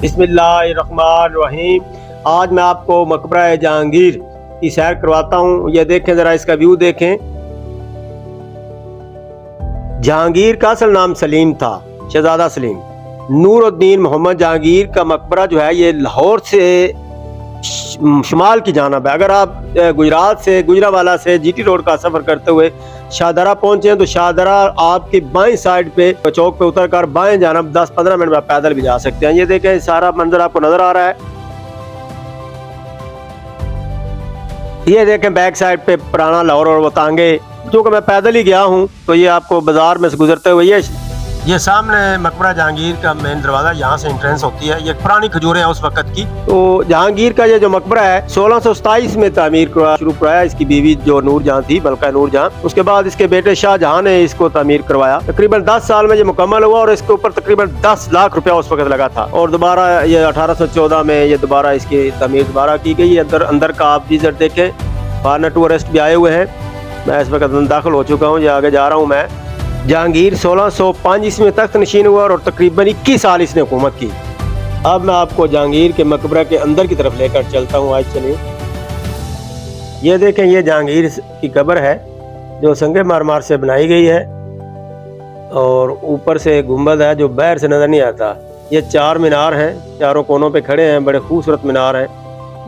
बिस्मिल्लाहिर्रहमानिर्रहीम। आज मैं आपको मकबरा जहांगीर की सैर करवाता हूँ। ये देखें, ज़रा इसका व्यू देखें। जहांगीर का असल नाम सलीम था, शहजादा सलीम। नूरुद्दीन मोहम्मद जहांगीर का मकबरा जो है ये लाहौर से शुमाल की जानिब है। अगर आप गुजरात से गुजरावाला से जीटी रोड का सफ़र करते हुए शाहदरा पहुंचे तो शाहदरा आपकी बाएं साइड पे चौक पे उतर कर बाएं जानिब 10-15 मिनट में पैदल भी जा सकते हैं। ये देखें, सारा मंजर आपको नजर आ रहा है। ये देखें, बैक साइड पे पुराना लाहौर और वतांगे। क्योंकि मैं पैदल ही गया हूँ तो ये आपको बाजार में से गुजरते हुए ये सामने मकबरा जहांगीर का मेन दरवाजा, यहाँ से एंट्रेंस होती है। ये पुरानी खजूरें हैं उस वक्त की। तो जहांगीर का ये जो मकबरा है 1627 में तामीर शुरू कराया। इसकी बीवी जो नूरजहां थी, मलका नूरजहां, उसके बाद इसके बेटे शाहजहां ने इसको तामीर करवाया। तकरीबन 10 साल में ये मुकम्मल हुआ और इसके ऊपर तकरीबन 10 लाख रुपया उस वक्त लगा था। और दोबारा ये 1814 में ये दोबारा इसकी तामीर दोबारा की गई। अंदर का आप विजिट देखें, फॉरेनर टूरिस्ट भी आए हुए हैं। मैं इस वक्त दाखिल हो चुका हूँ, ये आगे जा रहा हूँ मैं। जहांगीर 1605 ईस्वी में तख्त नशीन हुआ और तकरीबन 21 साल इसने हुकूमत की। अब मैं आपको जहांगीर के मकबरा के अंदर की तरफ लेकर चलता हूँ। आज चलिए, ये देखें, ये जहांगीर की कब्र है जो संगे मारमार से बनाई गई है और ऊपर से गुंबद है जो बाहर से नज़र नहीं आता। ये 4 मीनार हैं, चारों कोनों पे खड़े हैं, बड़े खूबसूरत मीनार हैं,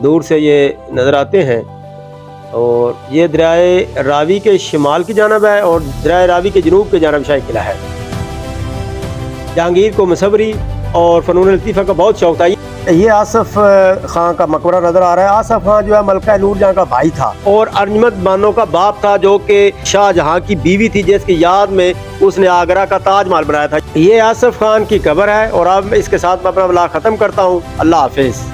दूर से ये नज़र आते हैं। और ये दरियाए रावी के शिमाल की जानिब है और दरियाए रावी के जनूब के जानिब शाही किला है। जहांगीर को मुसव्वरी और फ़नून लतीफ़ा का बहुत शौक था। ये आसफ खां का मकबरा नज़र आ रहा है। आसफ खां जो है मलका नूरजहां का भाई था और अर्जमंद बानो का बाप था, जो कि शाहजहां की बीवी थी, जिसकी याद में उसने आगरा का ताजमहल बनाया था। ये आसफ खान की कब्र है। और अब इसके साथ मैं अपना व्लॉग ख़त्म करता हूँ। अल्लाह हाफिज़।